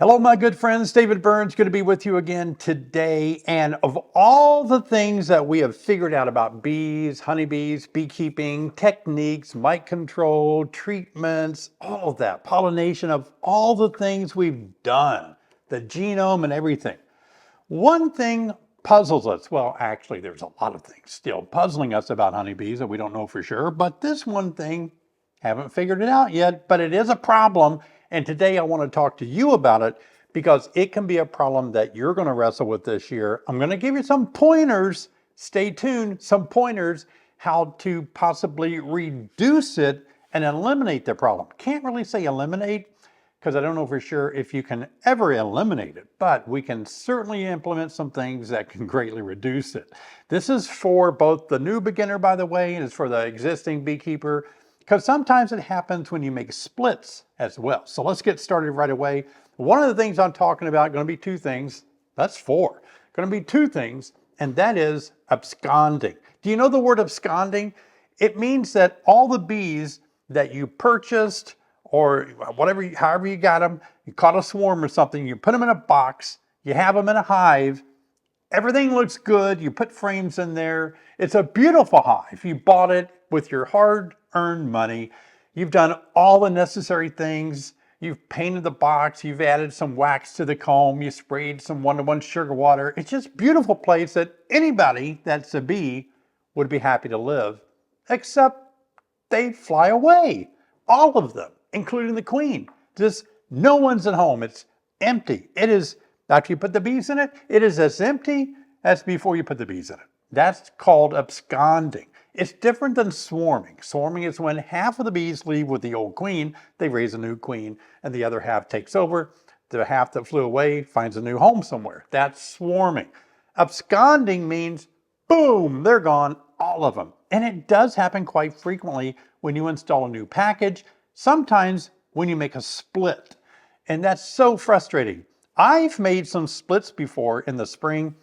Hello, my good friends. David Burns, good to be with you again today. And of all the things that we have figured out about bees, honeybees, beekeeping, techniques, mite control, treatments, all of that, pollination, of all the things we've done, the genome and everything, one thing puzzles us. Well, actually, there's a lot of things still puzzling us about honeybees that we don't know for sure, but this one thing, haven't figured it out yet, but it is a problem. And today I want to talk to you about it because it can be a problem that you're going to wrestle with this year. I'm going to give you some pointers. Stay tuned. Some pointers how to possibly reduce it and eliminate the problem. Can't really say eliminate because I don't know for sure if you can ever eliminate it, but we can certainly implement some things that can greatly reduce it. This is for both the new beginner, by the way, and it's for the existing beekeeper, because sometimes it happens when you make splits as well. So let's get started right away. One of the things I'm talking about, going to be two things. That's four. Going to be two things, and that is absconding. Do you know the word absconding? It means that all the bees that you purchased or whatever, however you got them, you caught a swarm or something, you put them in a box, you have them in a hive, everything looks good, you put frames in there, it's a beautiful hive. You bought it with your hard-earned money, you've done all the necessary things, you've painted the box, you've added some wax to the comb, you sprayed some one-to-one sugar water. It's just a beautiful place that anybody that's a bee would be happy to live, except they fly away. All of them, including the queen. Just no one's at home. It's empty. It is, after you put the bees in it, it is as empty as before you put the bees in it. That's called absconding. It's different than swarming. Swarming is when half of the bees leave with the old queen, they raise a new queen, and the other half takes over. The half that flew away finds a new home somewhere. That's swarming. Absconding means, boom, they're gone, all of them. And it does happen quite frequently when you install a new package, sometimes when you make a split. And that's so frustrating. I've made some splits before in the spring,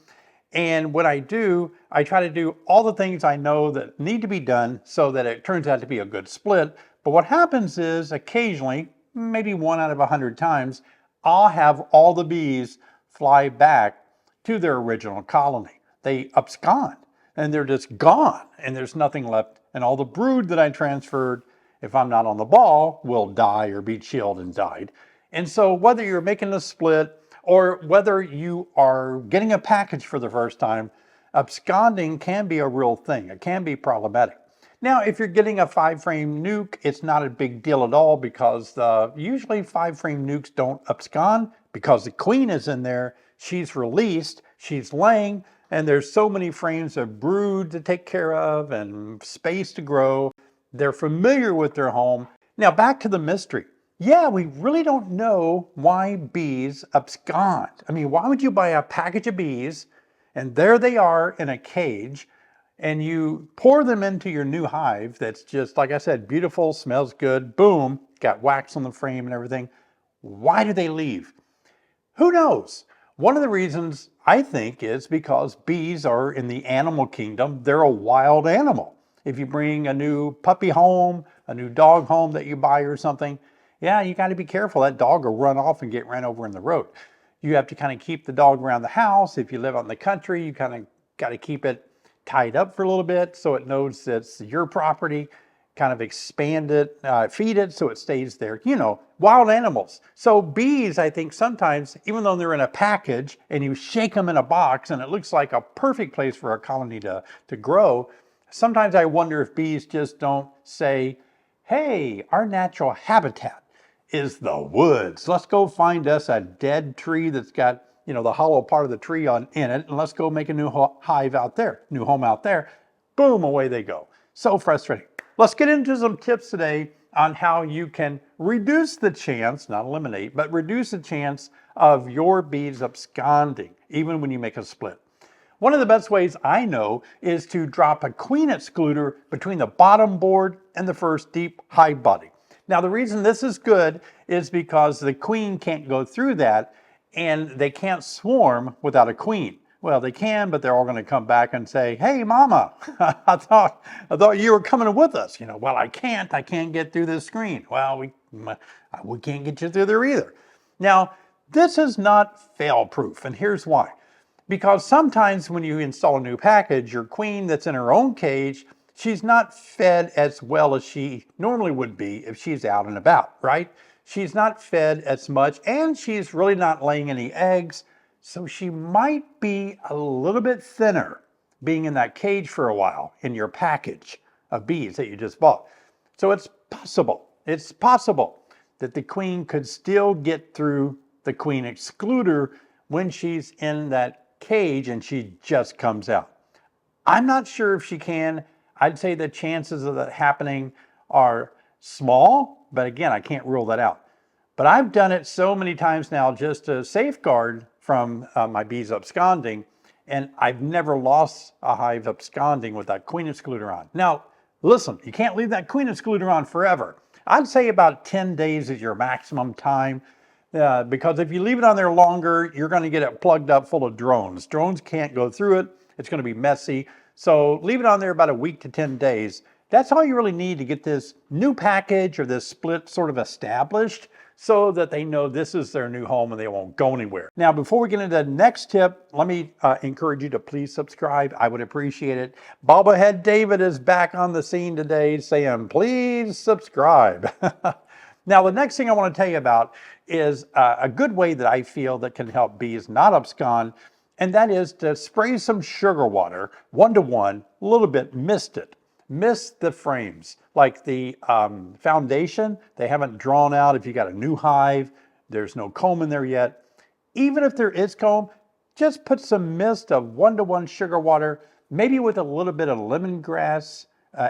and what I do, I try to do all the things I know that need to be done so that it turns out to be a good split. But what happens is occasionally, maybe 1 out of 100 times, I'll have all the bees fly back to their original colony. They abscond and they're just gone and there's nothing left. And all the brood that I transferred, if I'm not on the ball, will die or be chilled and died. And so whether you're making a split or whether you are getting a package for the first time, absconding can be a real thing. It can be problematic. Now, if you're getting a 5-frame nuke, it's not a big deal at all because usually 5-frame nukes don't abscond because the queen is in there, she's released, she's laying, and there's so many frames of brood to take care of and space to grow. They're familiar with their home. Now back to the mystery. Yeah, we really don't know why bees abscond. I mean, why would you buy a package of bees and there they are in a cage and you pour them into your new hive that's just, like I said, beautiful, smells good, boom, got wax on the frame and everything. Why do they leave? Who knows? One of the reasons I think is because bees are in the animal kingdom. They're a wild animal. If you bring a new puppy home, a new dog home that you buy or something, yeah, you got to be careful. That dog will run off and get ran over in the road. You have to kind of keep the dog around the house. If you live out in the country, you kind of got to keep it tied up for a little bit so it knows it's your property. Kind of expand it, feed it so it stays there. You know, wild animals. So bees, I think sometimes, even though they're in a package and you shake them in a box and it looks like a perfect place for a colony to grow, sometimes I wonder if bees just don't say, hey, our natural habitat is the woods. Let's go find us a dead tree that's got, you know, the hollow part of the tree in it, and let's go make a new hive out there, new home out there. Boom, away they go. So frustrating. Let's get into some tips today on how you can reduce the chance, not eliminate, but reduce the chance of your bees absconding, even when you make a split. One of the best ways I know is to drop a queen excluder between the bottom board and the first deep hive body. Now, the reason this is good is because the queen can't go through that and they can't swarm without a queen. Well, they can, but they're all going to come back and say, hey, mama, I thought you were coming with us. You know, well, I can't get through this screen. Well, we can't get you through there either. Now, This is not fail-proof, and here's why. Because sometimes when you install a new package, your queen that's in her own cage, she's not fed as well as she normally would be if she's out and about, right? She's not fed as much, and she's really not laying any eggs, so she might be a little bit thinner being in that cage for a while in your package of bees that you just bought. So it's possible that the queen could still get through the queen excluder when she's in that cage and she just comes out. I'm not sure if she can. I'd say the chances of that happening are small, but again, I can't rule that out. But I've done it so many times now just to safeguard from my bees absconding, and I've never lost a hive absconding with that queen excluder on. Now, listen, you can't leave that queen excluder on forever. I'd say about 10 days is your maximum time. Because if you leave it on there longer, you're going to get it plugged up full of drones. Drones can't go through it. It's going to be messy. So leave it on there about a week to 10 days. That's all you really need to get this new package or this split sort of established so that they know this is their new home and they won't go anywhere. Now, before we get into the next tip, let me encourage you to please subscribe. I would appreciate it. Bobblehead David is back on the scene today saying, please subscribe. Now, the next thing I want to tell you about is a good way that I feel that can help bees not abscond, and that is to spray some sugar water, 1-to-1, a little bit, mist it. Mist the frames, like the foundation, they haven't drawn out if you got a new hive, there's no comb in there yet. Even if there is comb, just put some mist of 1-to-1 sugar water, maybe with a little bit of lemongrass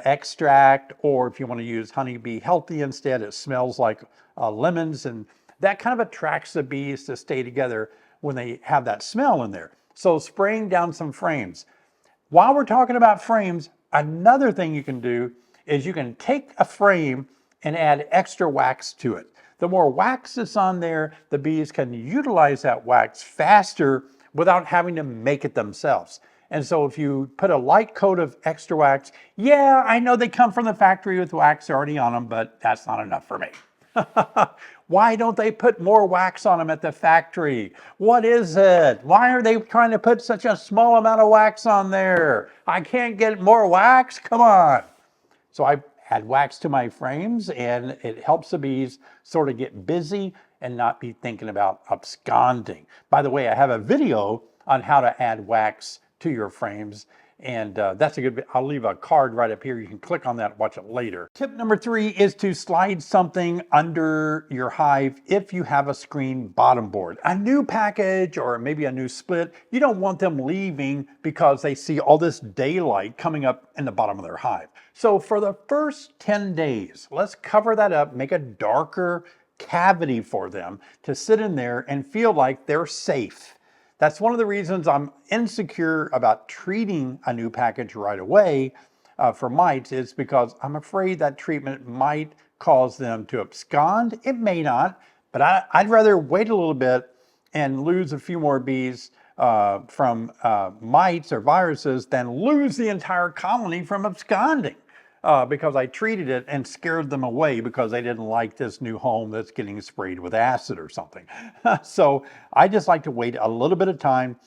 extract, or if you want to use honeybee healthy instead, it smells like lemons, and that kind of attracts the bees to stay together when they have that smell in there. So spraying down some frames. While we're talking about frames, another thing you can do is you can take a frame and add extra wax to it. The more wax that's on there, the bees can utilize that wax faster without having to make it themselves. And so if you put a light coat of extra wax, yeah, I know they come from the factory with wax already on them, but that's not enough for me. Why don't they put more wax on them at the factory? What is it? Why are they trying to put such a small amount of wax on there? I can't get more wax? Come on. So I add wax to my frames, and it helps the bees sort of get busy and not be thinking about absconding. By the way, I have a video on how to add wax to your frames, and that's a good bit. I'll leave a card right up here. You can click on that and watch it later. Tip number 3 is to slide something under your hive if you have a screen bottom board. A new package or maybe a new split, you don't want them leaving because they see all this daylight coming up in the bottom of their hive. So for the first 10 days, let's cover that up, make a darker cavity for them to sit in there and feel like they're safe. That's one of the reasons I'm insecure about treating a new package right away for mites, is because I'm afraid that treatment might cause them to abscond. It may not, but I'd rather wait a little bit and lose a few more bees from mites or viruses than lose the entire colony from absconding. Because I treated it and scared them away because they didn't like this new home that's getting sprayed with acid or something. So I just like to wait a little bit of time,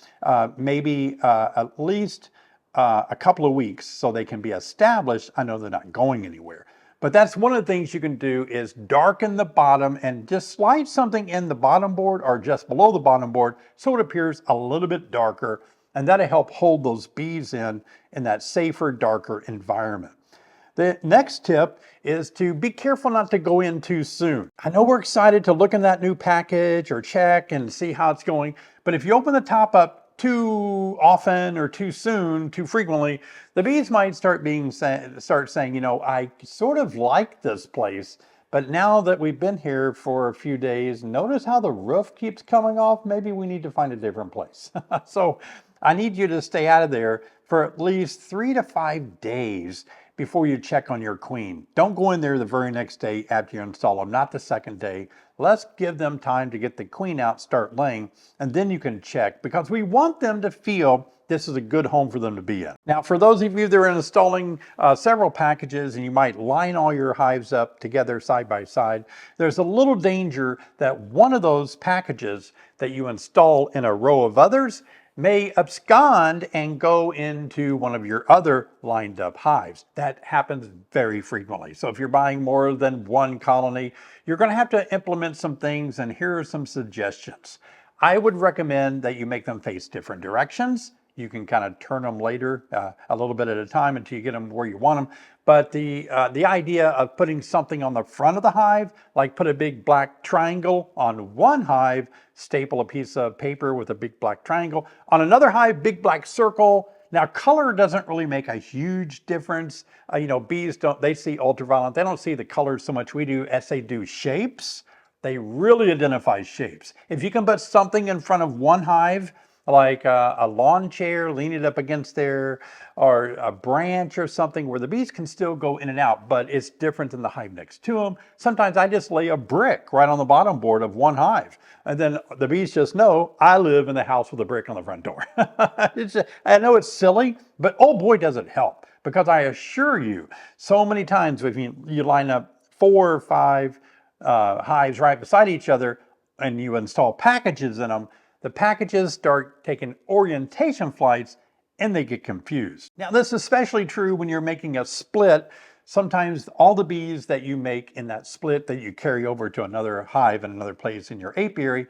maybe at least a couple of weeks, so they can be established. I know they're not going anywhere. But that's one of the things you can do, is darken the bottom and just slide something in the bottom board or just below the bottom board so it appears a little bit darker, and that'll help hold those bees in that safer, darker environment. The next tip is to be careful not to go in too soon. I know we're excited to look in that new package or check and see how it's going, but if you open the top up too often or too soon, too frequently, the bees might start saying, you know, I sort of like this place, but now that we've been here for a few days, notice how the roof keeps coming off. Maybe we need to find a different place. So I need you to stay out of there for at least 3 to 5 days before you check on your queen. Don't go in there the very next day after you install them, not the second day. let's give them time to get the queen out, start laying, and then you can check, because we want them to feel this is a good home for them to be in. Now, for those of you that are installing several packages and you might line all your hives up together side by side, there's a little danger that one of those packages that you install in a row of others may abscond and go into one of your other lined up hives. That happens very frequently. So if you're buying more than one colony, you're going to have to implement some things, and here are some suggestions. I would recommend that you make them face different directions. You can kind of turn them later, a little bit at a time, until you get them where you want them. But the idea of putting something on the front of the hive, like put a big black triangle on one hive, staple a piece of paper with a big black triangle. On another hive, big black circle. Now, color doesn't really make a huge difference. Bees they see ultraviolet. They don't see the colors so much we do as they do shapes. They really identify shapes. If you can put something in front of one hive, like a lawn chair, lean it up against there, or a branch or something where the bees can still go in and out, but it's different than the hive next to them. Sometimes I just lay a brick right on the bottom board of one hive, and then the bees just know I live in the house with a brick on the front door. I know it's silly, but oh boy, does it help. Because I assure you, so many times if you line up 4 or 5 hives right beside each other and you install packages in them, the packages start taking orientation flights and they get confused. Now, this is especially true when you're making a split. Sometimes all the bees that you make in that split that you carry over to another hive in another place in your apiary,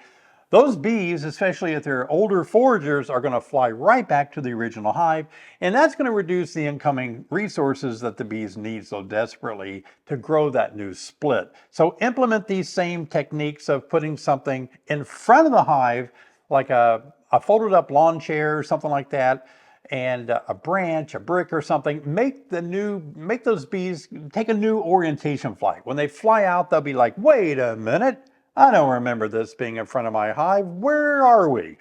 those bees, especially if they're older foragers, are going to fly right back to the original hive, and that's going to reduce the incoming resources that the bees need so desperately to grow that new split. So implement these same techniques of putting something in front of the hive, like a folded up lawn chair or something like that, and a branch, a brick or something. Make those bees take a new orientation flight. When they fly out, they'll be like, wait a minute, I don't remember this being in front of my hive. Where are we?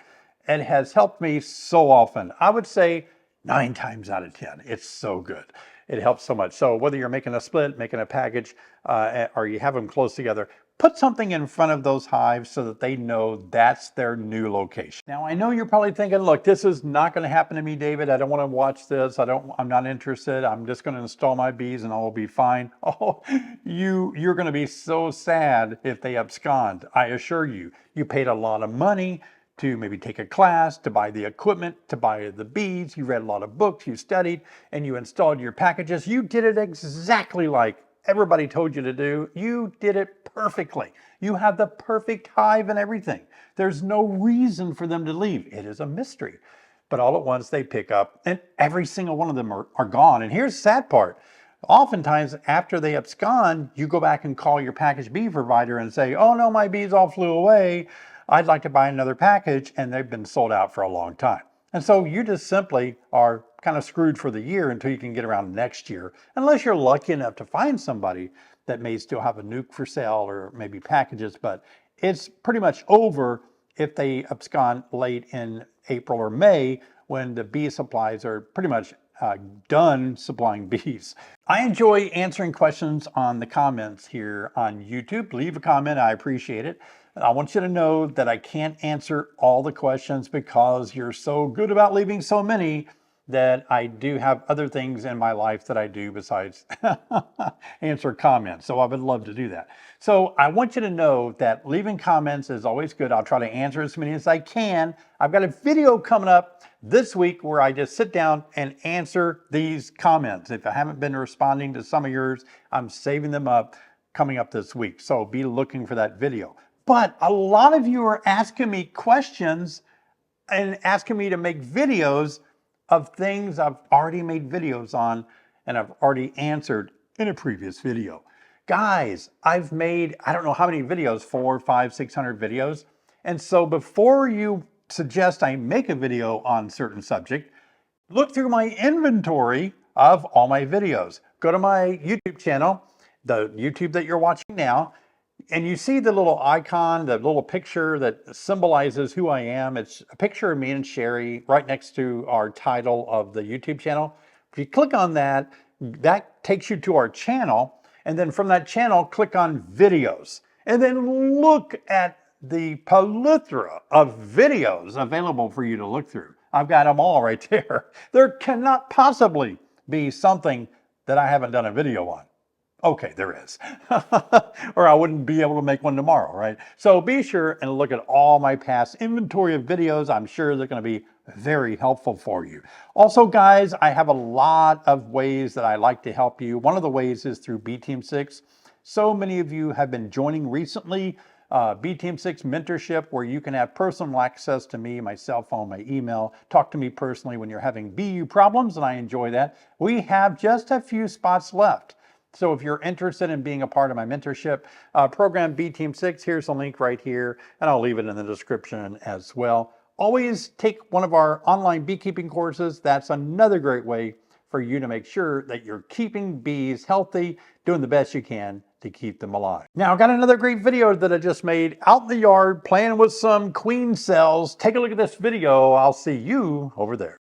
It has helped me so often. I would say 9 times out of 10. It's so good. It helps so much. So whether you're making a split, making a package, or you have them close together, put something in front of those hives so that they know that's their new location. Now, I know you're probably thinking, look, this is not going to happen to me, David. I don't want to watch this. I'm not interested. I'm just going to install my bees and all will be fine. Oh, you're going to be so sad if they abscond. I assure you, you paid a lot of money to maybe take a class, to buy the equipment, to buy the bees. You read a lot of books, you studied, and you installed your packages. You did it exactly like everybody told you to do. You did it perfectly. You have the perfect hive and everything. There's no reason for them to leave. It is a mystery. But all at once they pick up and every single one of them are gone. And here's the sad part. Oftentimes after they abscond, you go back and call your package bee provider and say, oh no, my bees all flew away. I'd like to buy another package, and they've been sold out for a long time. And so you just simply are kind of screwed for the year until you can get around next year, unless you're lucky enough to find somebody that may still have a nuke for sale or maybe packages, but it's pretty much over if they abscond late in April or May when the bee supplies are pretty much done supplying bees. I enjoy answering questions on the comments here on YouTube. Leave a comment, I appreciate it. I want you to know that I can't answer all the questions because you're so good about leaving so many that I do have other things in my life that I do besides answer comments. So I would love to do that. So I want you to know that leaving comments is always good. I'll try to answer as many as I can. I've got a video coming up this week where I just sit down and answer these comments. If I haven't been responding to some of yours, I'm saving them up coming up this week. So be looking for that video. But a lot of you are asking me questions and asking me to make videos of things I've already made videos on and I've already answered in a previous video. Guys, I've made, I don't know how many videos, 400, 500, 600 videos. And so before you suggest I make a video on a certain subject, look through my inventory of all my videos. Go to my YouTube channel, the YouTube that you're watching now, and you see the little icon, the little picture that symbolizes who I am. It's a picture of me and Sherry right next to our title of the YouTube channel. If you click on that, that takes you to our channel. And then from that channel, click on videos. And then look at the plethora of videos available for you to look through. I've got them all right there. There cannot possibly be something that I haven't done a video on. Okay, there is. Or I wouldn't be able to make one tomorrow, right? So be sure and look at all my past inventory of videos. I'm sure they're going to be very helpful for you. Also, guys, I have a lot of ways that I like to help you. One of the ways is through B Team 6. So many of you have been joining recently B Team 6 mentorship, where you can have personal access to me, my cell phone, my email, talk to me personally when you're having BU problems, and I enjoy that. We have just a few spots left. So if you're interested in being a part of my mentorship program, B Team 6, here's the link right here, and I'll leave it in the description as well. Always take one of our online beekeeping courses. That's another great way for you to make sure that you're keeping bees healthy, doing the best you can to keep them alive. Now, I've got another great video that I just made out in the yard playing with some queen cells. Take a look at this video. I'll see you over there.